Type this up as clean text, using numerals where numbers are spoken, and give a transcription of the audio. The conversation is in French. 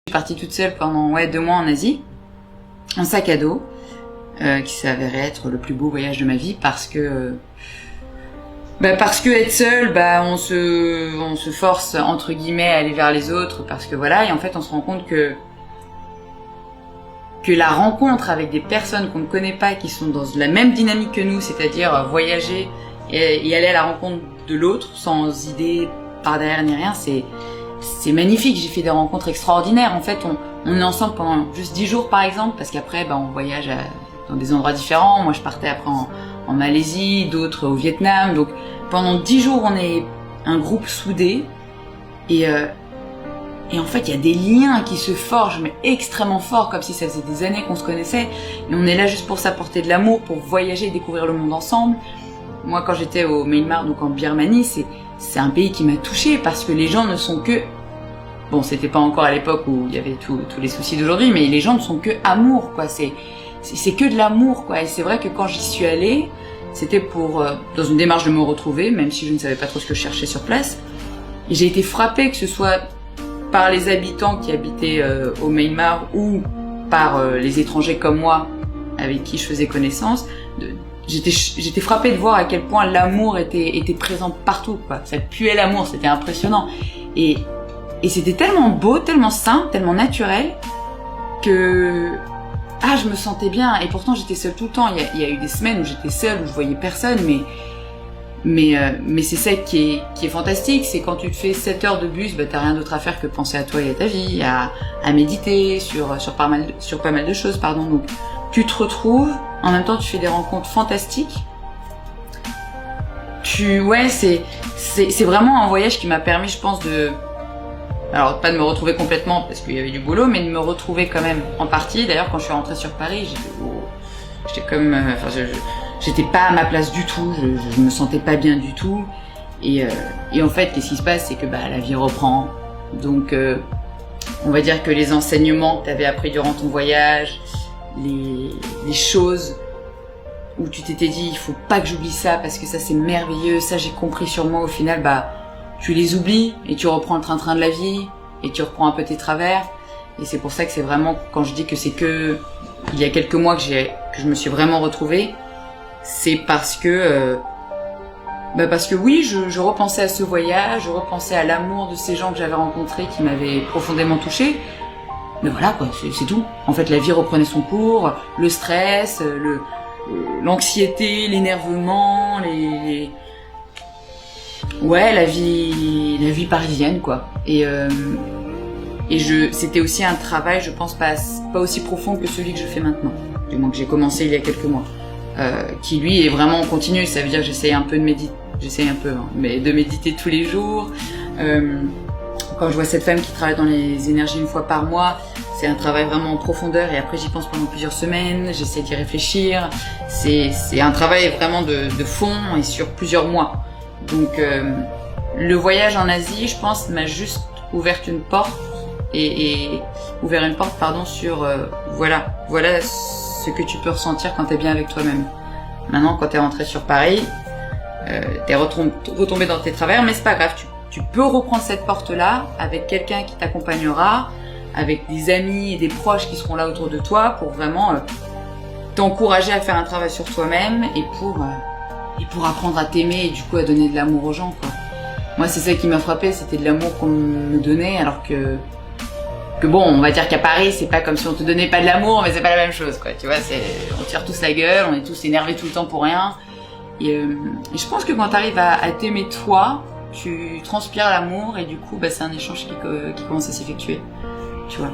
Je suis partie toute seule pendant 2 mois en Asie, en sac à dos, qui s'avérait être le plus beau voyage de ma vie parce que être seule, on se force entre guillemets à aller vers les autres parce que voilà, et en fait on se rend compte que la rencontre avec des personnes qu'on ne connaît pas, qui sont dans la même dynamique que nous, c'est-à-dire voyager et aller à la rencontre de l'autre sans idée par derrière ni rien, c'est magnifique. J'ai fait des rencontres extraordinaires. En fait, on est ensemble pendant juste 10 jours par exemple, parce qu'après on voyage dans des endroits différents. Moi je partais après en Malaisie, d'autres au Vietnam. Donc pendant 10 jours on est un groupe soudé et en fait il y a des liens qui se forgent mais extrêmement forts, comme si ça faisait des années qu'on se connaissait. Et on est là juste pour s'apporter de l'amour, pour voyager et découvrir le monde ensemble. Moi quand j'étais au Myanmar, donc en Birmanie, c'est un pays qui m'a touchée parce que les gens ne sont que... Bon, c'était pas encore à l'époque où il y avait tous les soucis d'aujourd'hui, mais les gens ne sont que amour, quoi. C'est que de l'amour, quoi. Et c'est vrai que quand j'y suis allée, c'était pour dans une démarche de me retrouver, même si je ne savais pas trop ce que je cherchais sur place. Et j'ai été frappée, que ce soit par les habitants qui habitaient au Myanmar ou par les étrangers comme moi, avec qui je faisais connaissance. J'étais frappée de voir à quel point l'amour était présent partout, quoi. Ça puait l'amour, c'était impressionnant. Et c'était tellement beau, tellement simple, tellement naturel que je me sentais bien. Et pourtant j'étais seule tout le temps. Il y a eu des semaines où j'étais seule, où je voyais personne, mais c'est ça qui est fantastique, c'est quand tu te fais 7 heures de bus, t'as rien d'autre à faire que penser à toi et à ta vie, à méditer sur pas mal de choses, pardon. Donc tu te retrouves, en même temps tu fais des rencontres fantastiques. C'est vraiment un voyage qui m'a permis, je pense, alors pas de me retrouver complètement parce qu'il y avait du boulot, mais de me retrouver quand même en partie. D'ailleurs quand je suis rentrée sur Paris, j'étais pas à ma place du tout, je me sentais pas bien du tout. Et en fait, qu'est-ce qui se passe, c'est que la vie reprend. Donc on va dire que les enseignements que tu avais appris durant ton voyage, les choses où tu t'étais dit il faut pas que j'oublie ça parce que ça c'est merveilleux, ça j'ai compris sur moi, au final tu les oublies et tu reprends le train-train de la vie et tu reprends un peu tes travers. Et c'est pour ça que c'est vraiment, quand je dis que c'est que il y a quelques mois que je me suis vraiment retrouvée, c'est parce que oui, je repensais à ce voyage, je repensais à l'amour de ces gens que j'avais rencontrés qui m'avaient profondément touchée. Mais voilà, quoi, c'est tout. En fait, la vie reprenait son cours, le stress, l'anxiété, l'énervement, la vie parisienne, quoi. Et c'était aussi un travail, je pense, pas aussi profond que celui que je fais maintenant, du moins que j'ai commencé il y a quelques mois, qui lui est vraiment continu. Ça veut dire que j'essaye un peu de méditer tous les jours. Quand je vois cette femme qui travaille dans les énergies 1 fois par mois, c'est un travail vraiment en profondeur, et après j'y pense pendant plusieurs semaines, j'essaie d'y réfléchir. C'est un travail vraiment de fond et sur plusieurs mois. Donc le voyage en Asie, je pense, m'a juste ouvert une porte sur voilà ce que tu peux ressentir quand t'es bien avec toi-même. Maintenant, quand t'es rentré sur Paris, t'es retombé dans tes travers, mais c'est pas grave, tu peux reprendre cette porte-là avec quelqu'un qui t'accompagnera, avec des amis et des proches qui seront là autour de toi pour vraiment t'encourager à faire un travail sur toi-même et pour apprendre à t'aimer et du coup à donner de l'amour aux gens, quoi. Moi, c'est ça qui m'a frappé, c'était de l'amour qu'on me donnait, alors que bon, on va dire qu'à Paris, c'est pas comme si on te donnait pas de l'amour, mais c'est pas la même chose, quoi. Tu vois, on tire tous la gueule, on est tous énervés tout le temps pour rien. Et je pense que quand t'arrives à t'aimer toi, tu transpires l'amour et du coup, c'est un échange qui commence à s'effectuer. Tu vois.